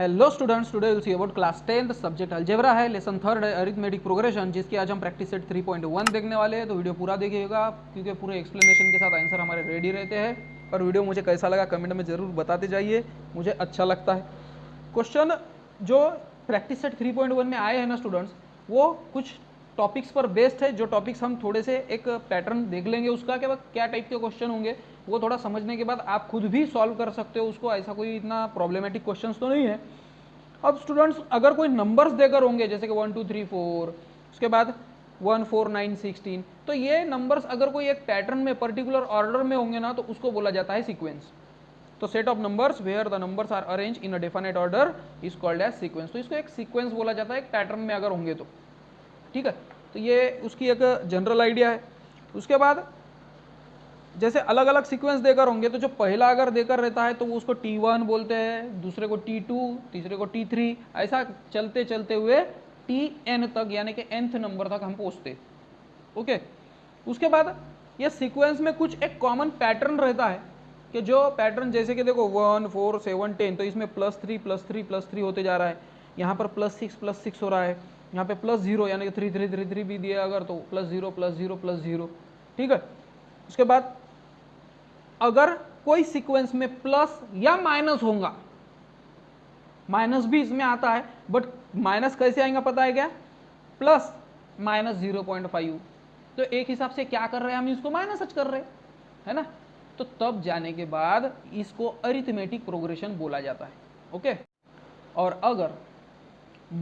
Hello students, today will see about class 10 subject algebra है, lesson third है arithmetic progression, जिसकी आज हम प्रैक्टिस सेट 3.1 देखने वाले हैं। तो वीडियो पूरा देखिएगा क्योंकि पूरे एक्सप्लेनेशन के साथ आंसर हमारे रेडी रहते हैं। और वीडियो मुझे कैसा लगा कमेंट में जरूर बताते जाइए, मुझे अच्छा लगता है। क्वेश्चन जो प्रैक्टिस सेट 3.1 में आए हैं ना स्टूडेंट्स, वो कुछ टॉपिक्स पर बेस्ड है। जो टॉपिक्स हम थोड़े से एक पैटर्न देख लेंगे उसका कि क्या टाइप के क्वेश्चन होंगे, वो थोड़ा समझने के बाद आप खुद भी सॉल्व कर सकते हो उसको। ऐसा कोई इतना प्रॉब्लमेटिक क्वेश्चंस तो नहीं है। अब स्टूडेंट्स अगर कोई नंबर्स देकर होंगे जैसे कि 1 2 3 4, उसके बाद 1 4 9 16, तो ये नंबर्स अगर कोई एक पैटर्न में पर्टिकुलर ऑर्डर में होंगे ना, तो उसको बोला जाता है सीक्वेंस। तो set of numbers where the numbers are arrange in a definite order is called as sequence. तो इसको एक सीक्वेंस बोला जाता है एक पैटर्न में अगर होंगे तो। ठीक है, तो ये उसकी एक जनरल आइडिया है। उसके बाद जैसे अलग अलग सीक्वेंस देकर होंगे, तो जो पहला अगर देकर रहता है तो वो उसको T1 बोलते हैं, दूसरे को T2, तीसरे को T3, ऐसा चलते चलते हुए Tn तक, यानी कि nth नंबर तक हम पहुंचते। ओके, उसके बाद ये सीक्वेंस में कुछ एक कॉमन पैटर्न रहता है कि जो पैटर्न जैसे कि देखो 1 4 7 10, तो इसमें +3 +3 +3 होते जा रहा है। यहाँ पर +6 +6 हो रहा है। यहाँ पे +0 यानी कि 3 3 3 3 भी दिया अगर तो +0 +0 +0। ठीक है, उसके बाद अगर कोई सीक्वेंस में प्लस या माइनस होगा, माइनस भी इसमें आता है, बट माइनस कैसे आएगा पता है क्या? Plus minus 0.5। तो एक हिसाब से क्या कर रहे हैं हम, इसको माइनस कर रहे हैं, है ना। तो तब जाने के बाद इसको अरिथमेटिक प्रोग्रेशन बोला जाता है। ओके, और अगर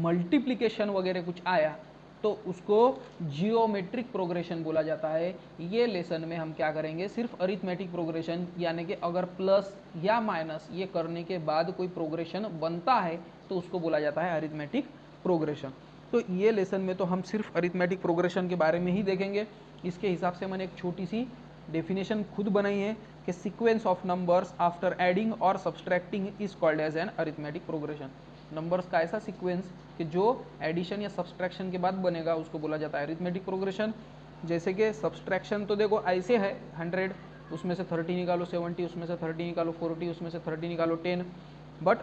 मल्टीप्लिकेशन वगैरह कुछ आया तो उसको जियोमेट्रिक प्रोग्रेशन बोला जाता है। ये लेसन में हम क्या करेंगे, सिर्फ अरिथमेटिक प्रोग्रेशन, यानी कि अगर प्लस या माइनस ये करने के बाद कोई प्रोग्रेशन बनता है तो उसको बोला जाता है अरिथमेटिक प्रोग्रेशन। तो ये लेसन में तो हम सिर्फ अरिथमेटिक प्रोग्रेशन के बारे में ही देखेंगे। इसके हिसाब से मैंने एक छोटी सी डेफिनेशन खुद बनाई है कि sequence of numbers after adding और subtracting is called as an arithmetic progression. Numbers का ऐसा सीक्वेंस कि जो एडिशन या सब्सट्रैक्शन के बाद बनेगा उसको बोला जाता है अरिथमेटिक प्रोग्रेशन। जैसे कि सब्सट्रैक्शन तो देखो ऐसे है, 100 उसमें से 30 निकालो, 70 उसमें से 30 निकालो, 40 उसमें से 30 निकालो, 10, बट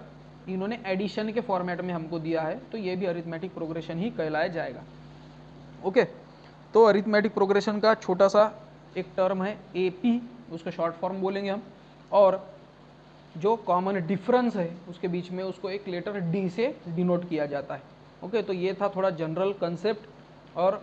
इन्होंने एडिशन के फॉर्मेट में हमको दिया है, तो ये भी अरिथमेटिक प्रोग्रेशन ही कहलाया जाएगा। ओके, तो अरिथमेटिक प्रोग्रेशन का छोटा सा एक टर्म है AP, उसका शॉर्ट फॉर्म बोलेंगे हम, और जो कॉमन डिफरेंस है उसके बीच में उसको एक लेटर D से डिनोट किया जाता है। ओके, तो ये था थोड़ा जनरल कंसेप्ट, और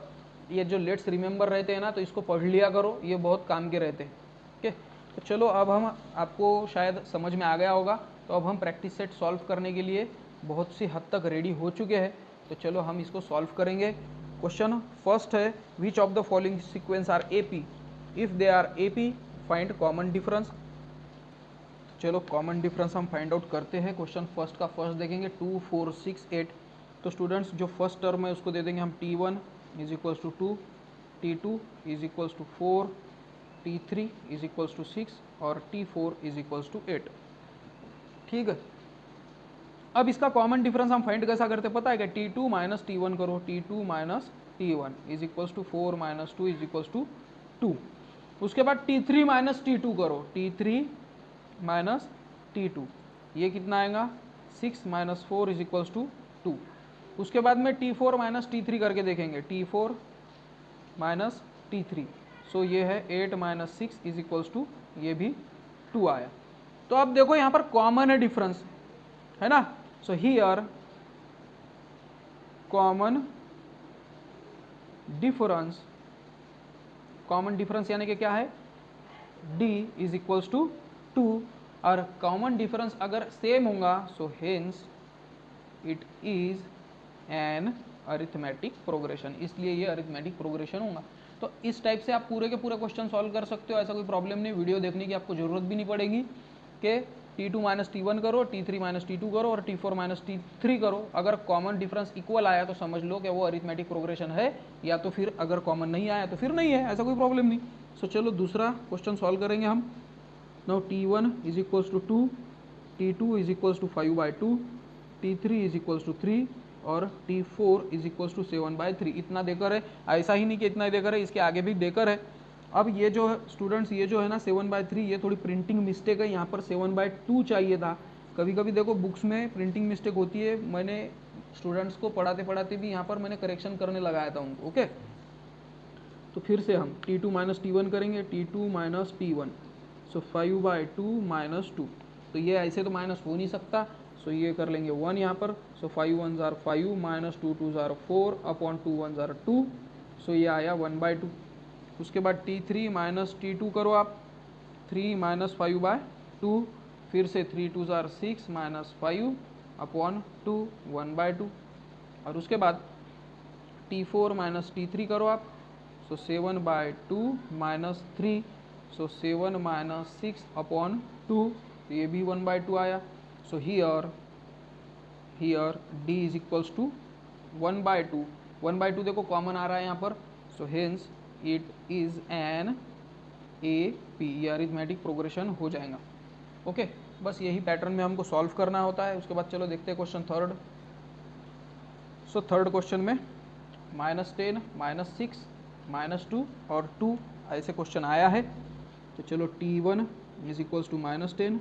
ये जो लेट्स रिमेंबर रहते हैं ना, तो इसको पढ़ लिया करो, ये बहुत काम के रहते हैं। ओके, तो चलो अब हम, आपको शायद समझ में आ गया होगा, तो अब हम प्रैक्टिस सेट सॉल्व करने के लिए बहुत सी हद तक रेडी हो चुके हैं। तो चलो हम इसको सॉल्व करेंगे। क्वेश्चन फर्स्ट है, which of the following sequence are AP? If they are AP find common difference. चलो कॉमन डिफरेंस हम फाइंड आउट करते हैं। क्वेश्चन फर्स्ट का फर्स्ट देखेंगे 2 4 6 8। तो स्टूडेंट्स जो फर्स्ट टर्म है उसको दे देंगे हम T1 is equals to 2, T2 is equals to 4, T3 is equals to 6 और T4 इज इक्वल्स टू 8। ठीक है, अब इसका कॉमन डिफरेंस हम फाइंड कैसा करते पता है क्या? T2 माइनस T1 करो, T2 minus T1 is equals to 4 minus 2 is equals to 2। उसके बाद T3 माइनस T2 करो, T3 माइनस T2, ये कितना आएगा? 6 माइनस 4 इज इक्वल्स टू 2। उसके बाद में T4 माइनस T3 करके देखेंगे, T4 माइनस T3, सो ये है 8 माइनस 6 इज इक्वल्स टू, ये भी 2 आया। तो अब देखो यहाँ पर कॉमन है डिफरेंस, है ना। So here common difference, common difference यानी कि क्या है? D इज इक्वल्स टू 2, और कॉमन डिफरेंस अगर सेम होगा सो hence it is an arithmetic progression, इसलिए ये अरिथमेटिक प्रोग्रेशन होगा। तो इस टाइप से आप पूरे के पूरे क्वेश्चन सॉल्व कर सकते हो, ऐसा कोई प्रॉब्लम नहीं। वीडियो देखने की आपको जरूरत भी नहीं पड़ेगी कि T2 माइनस T1 करो, T3 माइनस T2 करो और T4 माइनस T3 करो। अगर कॉमन डिफरेंस इक्वल आया तो समझ लो कि वो अरिथमेटिक प्रोग्रेशन है, या तो फिर अगर कॉमन नहीं आया तो फिर नहीं है, ऐसा कोई प्रॉब्लम नहीं। सो चलो दूसरा क्वेश्चन सॉल्व करेंगे हम। Now T1 is equals to 2, T2 is equals to 5/2, T3 is equals to 3 और T4 is equals to 7/3। इतना देकर है, ऐसा ही नहीं कि इतना ही देकर है, इसके आगे भी देकर है। अब ये जो है स्टूडेंट्स, ये जो है ना 7/3, ये थोड़ी प्रिंटिंग मिस्टेक है, यहाँ पर 7/2 चाहिए था, कभी कभी देखो बुक्स में प्रिंटिंग मिस्टेक होती है, मैंने स्टूडेंट्स को पढ़ाते पढ़ाते भी यहाँ पर मैंने करेक्शन करने लगाया था उनको। ओके, तो फिर से हम T2 माइनस T1 करेंगे, T2 माइनस T1, सो 5/2 माइनस 2, तो ये ऐसे तो माइनस हो नहीं सकता, सो ये कर लेंगे 1 यहाँ पर, सो 5 1 ज़ार 5 माइनस 2 2 ज़ार 4 अपॉन 2 1 ज़ार 2, सो ये आया 1/2। उसके बाद T3 माइनस T2 करो आप, 3 माइनस 5/2, फिर से 3 2 ज़ार 6 माइनस 5 अपॉन 2 1/2, और उसके बाद T4 माइनस T3 करो आप, so 7/2 minus 3, so 7 minus 6 upon 2, तो ये भी 1/2 आया। So here D is equals to 1/2, 1/2 देखो कॉमन आ रहा है यहाँ पर, so hence it is an AP, ये अरिथमेटिक प्रोग्रेशन हो जाएगा। ओके, बस यही पैटर्न में हमको सॉल्व करना होता है। उसके बाद चलो देखते हैं question third. So third question में -10 -6 -2 और 2 ऐसे क्वेश्चन आया है। तो चलो T1 is equals to -10,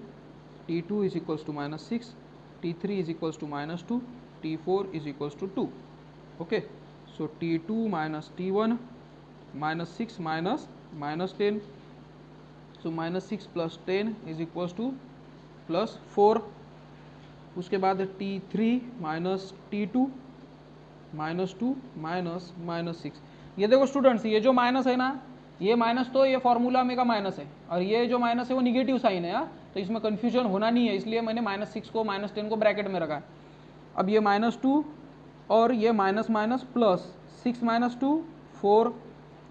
T2 is equals to -6, T3 is equals to -2, T4 is equals to 2। Okay, so T2 minus T1 -6 minus -10, so -6 plus 10 is equals to +4। उसके बाद T3 minus T2 -2 minus -6। ये देखो students, ये जो minus है ना, ये minus तो ये फॉर्मूला में का माइनस है, और ये जो माइनस है वो निगेटिव साइन है, तो इसमें कन्फ्यूजन होना नहीं है, इसलिए मैंने -6 को -10 को ब्रैकेट में रखा है। अब ये -2 और ये माइनस माइनस प्लस, 6 माइनस 2 4,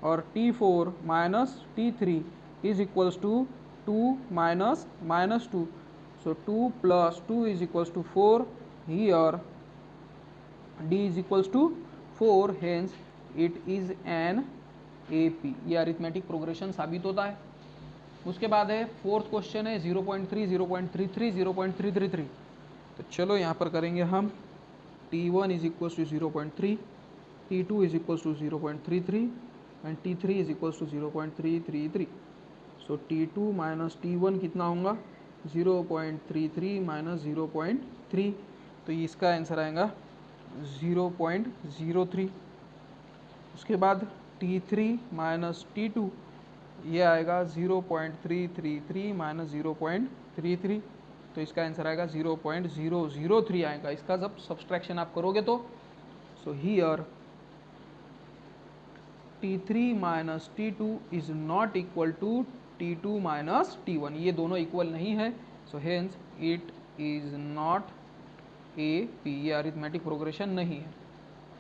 और T4 minus T3 is equals to 2 minus -2, so 2 plus 2 is equals to 4, here D is equals to 4, hence it is an AP, ये अरिथमेटिक प्रोग्रेशन साबित होता है। उसके बाद है फोर्थ क्वेश्चन है 0.3 0.33 0.333। तो चलो यहाँ पर करेंगे हम T1 is equals to 0.3, T2 is equals to 0.33 and T3 is equals to 0.333। So T2 minus T1 कितना होगा, 0.33 माइनस 0.3, तो इसका आंसर आएगा 0.03। उसके बाद T3 माइनस T2, ये आएगा 0.333 माइनस 0.33, तो इसका आंसर आएगा 0.003 आएगा इसका जब सब्सट्रैक्शन आप करोगे तो। So here T3 minus T2 is not equal to T2 minus T1, ये दोनों इक्वल नहीं है, so hence it is not AP, ये अरिथमेटिक प्रोग्रेशन नहीं है।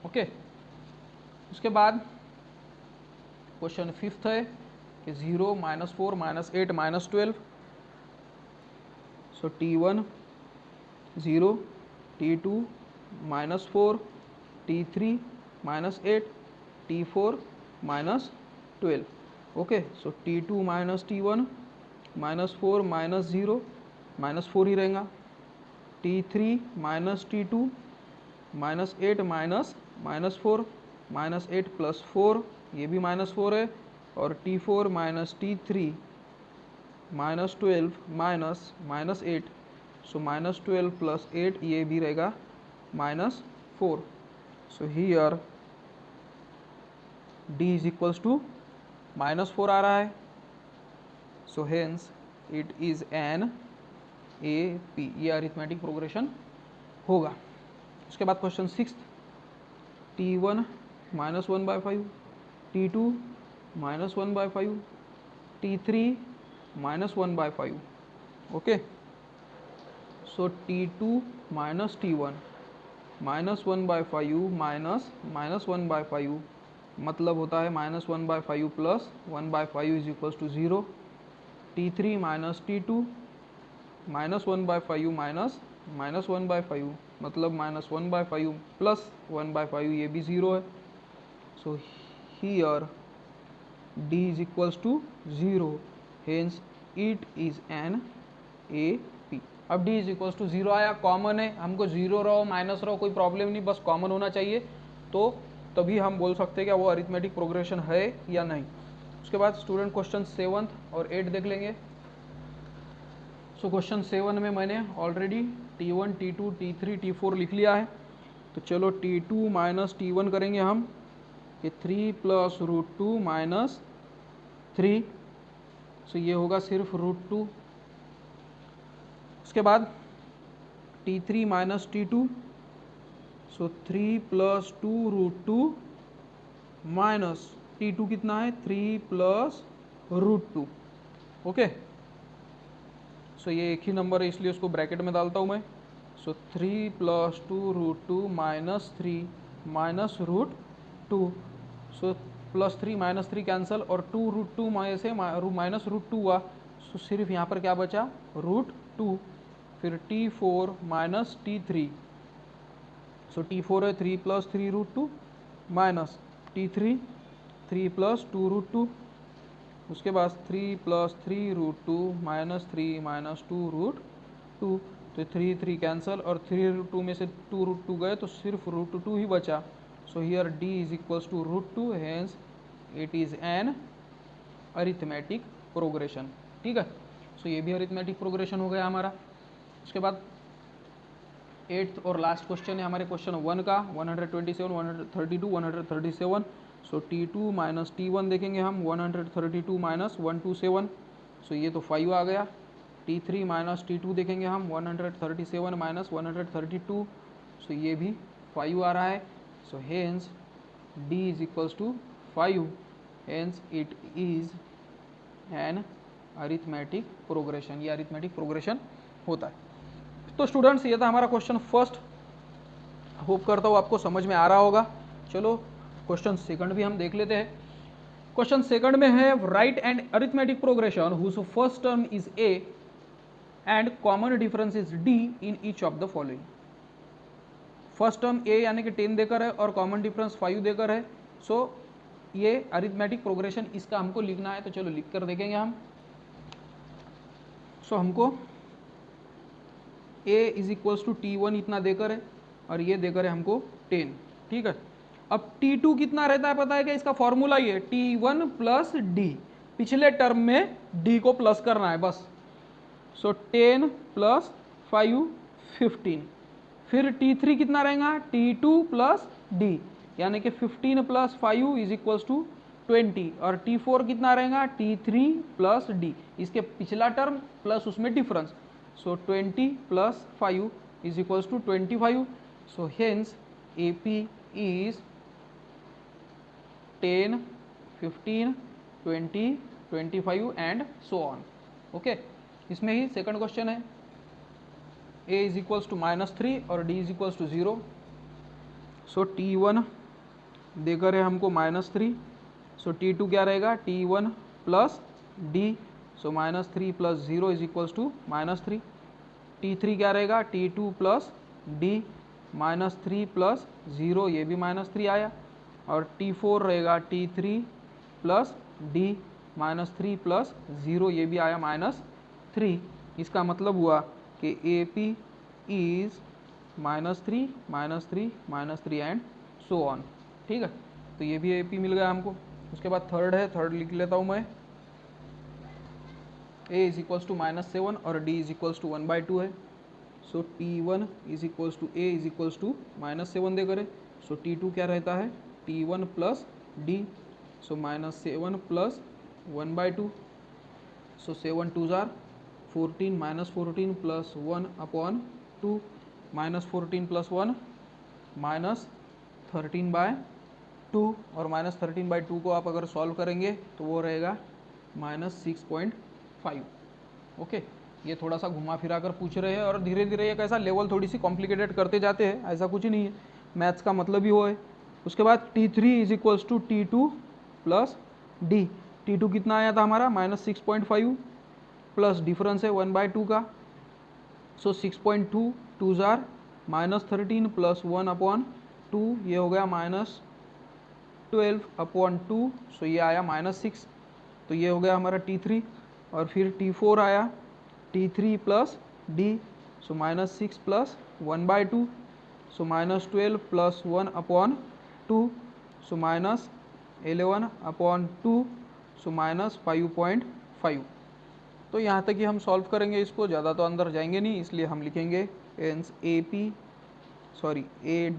ओके, उसके बाद क्वेश्चन फिफ्थ है कि 0 -4 -8 -12। सो T1 0, T2 -4, T3 -8, T4 -12। Okay, so T2 minus T1 -4 -0 -4 ही रहेगा, T3 माइनस T2 -8 -4 -8 प्लस 4, ये भी -4 है, और T4 माइनस T3 -12 -8, सो -12 प्लस 8, ये भी रहेगा -4। So here D is equals to -4 आ रहा है, so hence it is an AP, ये अरिथमेटिक प्रोग्रेशन होगा। उसके बाद question sixth, T1 -1/5, T2 -1/5, T3 -1/5। Okay, so T2 minus T1 -1/5 minus -1/5 मतलब होता है -1/5 plus 1/5 is equals to 0। T3 minus T2 -1/5 minus 1/5 मतलब -1/5 प्लस 1/5, ये भी 0 है। So here D is equals to 0, hence it is an AP। अब D is equals to 0 आया, common है, हमको 0 रहो माइनस रहो कोई प्रॉब्लम नहीं, बस कॉमन होना चाहिए, तो तभी हम बोल सकते हैं कि वो अरिथमेटिक प्रोग्रेशन है या नहीं। उसके बाद स्टूडेंट क्वेश्चन 7th और 8 देख लेंगे। सो क्वेश्चन 7 में मैंने already T1, T2, T3, T4 लिख लिया है। तो चलो T2 माइनस T1 करेंगे हम, ये 3 प्लस √2 माइनस 3, सो ये होगा सिर्फ √2। उसके बाद T3 माइनस T2, सो 3 प्लस 2 √2 माइनस T2 कितना है 3 प्लस √2। ओके, सो ये एक ही नंबर है इसलिए उसको ब्रैकेट में डालता हूँ मैं। सो 3 plus 2 √2 minus 3 minus √2, so plus 3 minus 3 cancel और 2 √2 में से माइनस √2 हुआ, सो सिर्फ यहाँ पर क्या बचा √2। फिर T4 माइनस T3, सो T4 है 3 प्लस 3 √2 माइनस T3 3 प्लस 2 √2, उसके बाद 3 प्लस 3 √2 माइनस 3 माइनस 2 √2, तो 3 3 कैंसिल और 3 √2 में से 2 √2 गए तो सिर्फ √2 ही बचा। So here D is equals to √2, hence it is an arithmetic progression. ठीक है, सो ये भी अरिथमेटिक प्रोग्रेशन हो गया हमारा। उसके बाद 8th और लास्ट क्वेश्चन है हमारे क्वेश्चन 1 का, 127, 132, 137। सो T2 माइनस T1 देखेंगे हम, 132 माइनस 127, सो ये तो 5 आ गया। T3 माइनस T2 देखेंगे हम, 137 माइनस 132, सो ये भी 5 आ रहा है। So hence D is equals to 5, hence it is an arithmetic progression. ये अरिथमेटिक प्रोग्रेशन होता है। तो स्टूडेंट्स ये था हमारा क्वेश्चन फर्स्ट, होप करता हूँ आपको समझ में आ रहा होगा। चलो क्वेश्चन सेकंड भी हम देख लेते हैं। क्वेश्चन सेकंड में है write and arithmetic progression whose first term is a and common difference is d in each of the following. First term a यानी कि 10 देकर है और कॉमन डिफरेंस 5 देकर है। सो ये अरिथमेटिक प्रोग्रेशन इसका हमको लिखना है, तो चलो लिख कर देखेंगे हम। सो हमको a is equals to T1 इतना देकर है और ये देकर है हमको 10। ठीक है, अब T2 कितना रहता है पता है क्या, इसका फॉर्मूला ये T1 प्लस D, पिछले टर्म में D को प्लस करना है बस। सो 10 प्लस 5 15, फिर T3 कितना रहेगा T2 प्लस D, यानी कि 15 प्लस 5 इज इक्वल्स टू 20, और T4 कितना रहेगा T3 प्लस D, इसके पिछला टर्म प्लस उसमें difference. So 20 plus 5 is equals to 25, so hence AP is 10, 15, 20, 25 and so on. Okay, इसमें ही सेकंड क्वेश्चन है a इज इक्वल्स टू -3 और d is equals to 0। So T1 देकर है हमको -3, सो T2 क्या रहेगा T1 plus d, so -3 plus 0 is equals to -3। T3 क्या रहेगा T2 प्लस d, -3 प्लस 0 ये भी -3 आया, और T4 रहेगा T3 प्लस D, -3 प्लस 0 ये भी आया -3। इसका मतलब हुआ कि AP is -3, -3 and so on. ठीक है, तो ये भी AP मिल गया हमको। उसके बाद थर्ड है, थर्ड लिख लेता हूँ मैं। A इज इक्वल्स टू -7 और D इज इक्वल्स टू 1/2 है। So T1 is equals to A is equals to -7 देकर है। सो T2 क्या रहता है T1 plus D, so -7 plus 1/2, so 7 2 जार 14, -14 प्लस 1/2, -14 प्लस 1 -13/2, और -13/2 को आप अगर सॉल्व करेंगे तो वो रहेगा -6.5। ओके, ये थोड़ा सा घुमा फिरा कर पूछ रहे हैं और धीरे धीरे ये कैसा लेवल थोड़ी सी कॉम्प्लिकेटेड करते जाते हैं, ऐसा कुछ नहीं है, मैथ्स का मतलब ही वो है। उसके बाद T3 is equals to T2 plus D, T2 कितना आया था हमारा -6.5 प्लस डिफरेंस है 1/2 का, सो 6.2 2 जार -13 प्लस 1/2, ये हो गया -12/2, सो ये आया -6, तो ये हो गया हमारा T3। और फिर T4 आया T3 प्लस D, सो -6 प्लस 1/2, सो -12 प्लस 1/2, सो -11/2, सो -5.5। तो यहाँ तक ही हम सॉल्व करेंगे इसको, ज़्यादा तो अंदर जाएंगे नहीं, इसलिए हम लिखेंगे hence a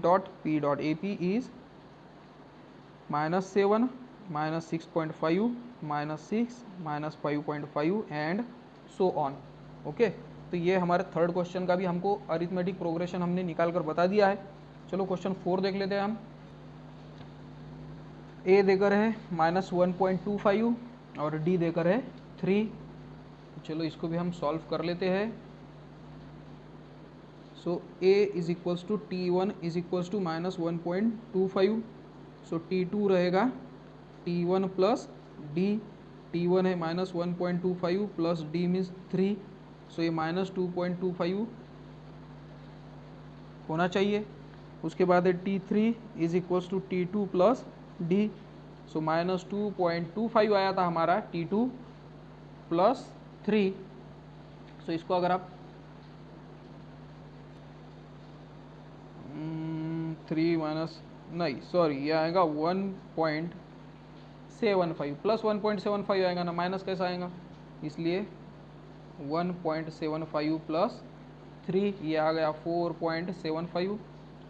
dot p dot AP is -7 -6.5 -6 -5.5 and so on. Okay, तो ये हमारे थर्ड क्वेश्चन का भी हमको अरिथमेटिक प्रोग्रेशन हमने निकाल कर बता दिया है। चलो क्वेश्चन 4 देख लेते हैं हम। a देकर है -1.25 और d देकर है 3। चलो इसको भी हम सॉल्व कर लेते हैं। So a is equals to T1 is equals to -1.25, so T2 रहेगा T1 प्लस d, T1 है -1.25 प्लस d मीन्स 3, सो ये -2.25 होना चाहिए। उसके बाद है T3 is equals to T2 plus d, so -2.25 आया था हमारा T2 प्लस 3। सो इसको अगर आप 3 माइनस नहीं सॉरी ये आएगा 1.75 प्लस 1.75 आएगा ना, माइनस कैसा आएगा, इसलिए 1.75 प्लस 3 ये आ गया 4.75।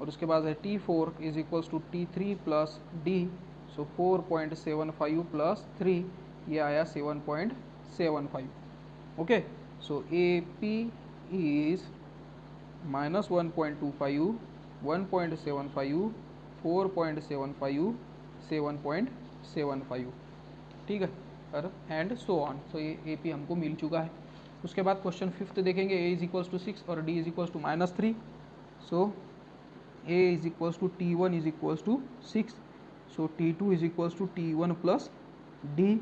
और उसके बाद है T4 is equals to T3 plus D, so 4.75 plus 3 ये आया 7.75। ओके, सो AP इज -1.25 1.75 4.75 7.75, ठीक है, और एंड सो ऑन। सो ये AP हमको मिल चुका है। उसके बाद क्वेश्चन 5 देखेंगे। a इज इक्वल्स टू 6 और d is equals to -3। So a is equals to T1 is equals to 6, so T2 is equals to T1 plus d,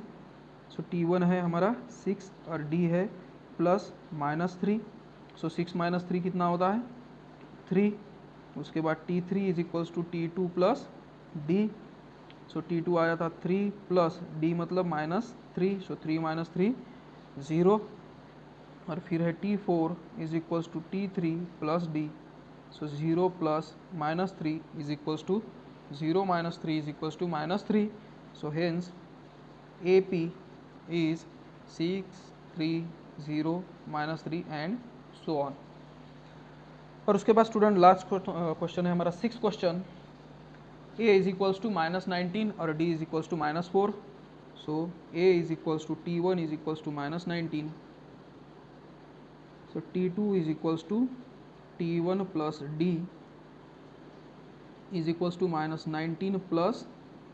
so T1 है हमारा 6 और d है प्लस -3, सो 6 - 3 कितना होता है 3। उसके बाद T3 is equals to T2 plus D, so T2 आया था 3 प्लस D मतलब -3, सो 3 - 3 0। और फिर है T4 is equals to T3 plus D, so 0 plus -3 is equals to 0 - 3 is equals to -3, so hence AP is 6 3 0 -3 and so on. और उसके बाद student last question है हमारा 6th question. a is equals to -19 और d is equals to -4, so a is equals to T1 is equals to -19, so T2 is equals to T1 plus d is equals to -19 plus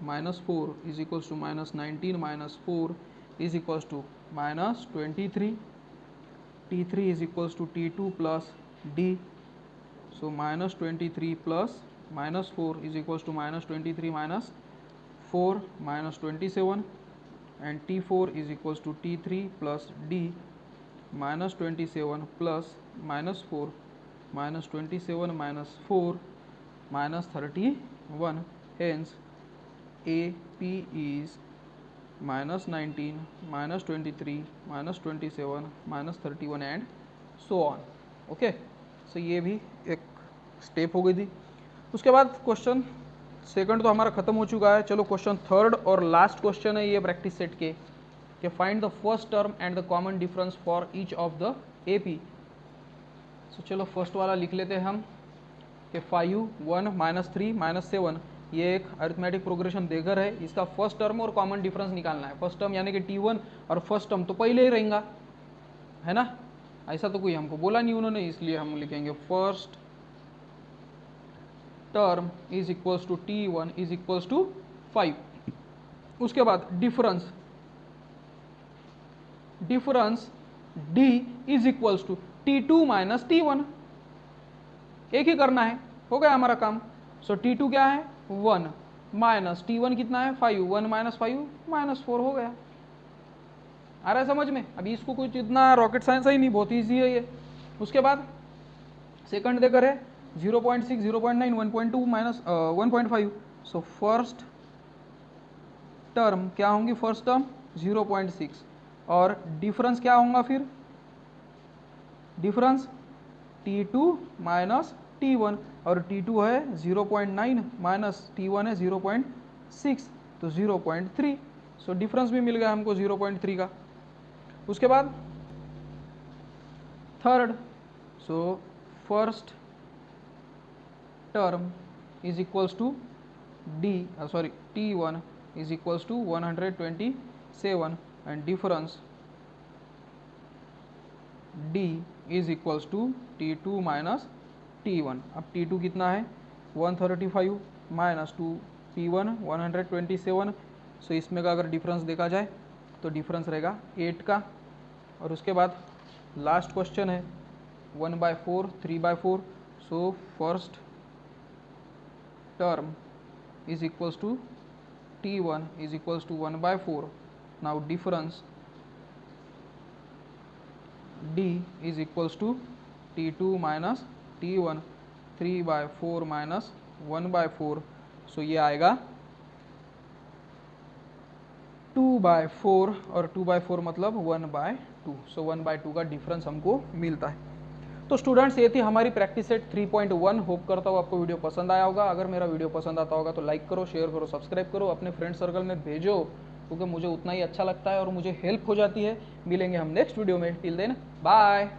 -4 is equals to -19 - 4 is equals to -23। T3 is equals to T2 plus d, so -23 plus -4 is equals to -23 minus 4 -27, and T4 is equals to T3 plus D -27 plus -4 -27 -4 -31, hence AP is -19 -23 -27 -31 and so on। Okay, सो ये भी एक step हो गई थी। उसके बाद question second तो हमारा खत्म हो चुका है। चलो क्वेश्चन थर्ड और लास्ट क्वेश्चन है ये प्रैक्टिस सेट के find the first term and the common difference for each of the AP। सो चलो फर्स्ट वाला लिख लेते हैं हम कि 5 1 -3 -7 ये एक अरिथमेटिक प्रोग्रेशन देकर है। इसका फर्स्ट टर्म और कॉमन डिफरेंस निकालना है। फर्स्ट टर्म यानी कि T1 और फर्स्ट टर्म तो पहले ही रहेगा, है ना, ऐसा तो कोई हमको बोला नहीं उन्होंने, इसलिए हम लिखेंगे first term is equals to T1 is equals to 5। उसके बाद difference D is equals to T2 minus T1, एक ही करना है, हो गया हमारा काम। सो T2 क्या है 1 माइनस T1 कितना है 5, 1 - 5 -4 हो गया। आ रहा है समझ में? अभी इसको कुछ इतना रॉकेट साइंस ही नहीं, बहुत ईजी है ये। उसके बाद सेकंड देकर है 0.6 0.9 1.2 माइनस 1.5, सो फर्स्ट टर्म क्या होंगी, फर्स्ट टर्म 0.6 और डिफरेंस क्या होगा फिर, डिफरेंस T2 माइनस T1 और T2 है 0.9 माइनस T1 है 0.6 तो 0.3, सो डिफरेंस भी मिल गया हमको 0.3 का। उसके बाद third, so first term is equals to T1 is equals to 127 and difference D is equals to T2 minus T1. अब T2 कितना है 135 माइनस 2 P1 127, सो इसमें का अगर डिफरेंस देखा जाए तो डिफरेंस रहेगा 8 का। और उसके बाद लास्ट क्वेश्चन है 1/4 3/4, सो first term is equals to T1 is equals to 1/4. Now difference D is equals to T2 minus T1, 3/4 minus 1/4, सो ये आएगा 2/4 और 2/4 मतलब 1/2, सो 1/2 का डिफरेंस हमको मिलता है। तो स्टूडेंट्स ये थी हमारी प्रैक्टिस सेट 3.1। होप करता हूँ आपको वीडियो पसंद आया होगा। अगर मेरा वीडियो पसंद आता होगा तो लाइक करो, शेयर करो, सब्सक्राइब करो, अपने फ्रेंड सर्कल में भेजो, क्योंकि मुझे उतना ही अच्छा लगता है और मुझे हेल्प हो जाती है। मिलेंगे हम नेक्स्ट वीडियो में, टिल देन बाय।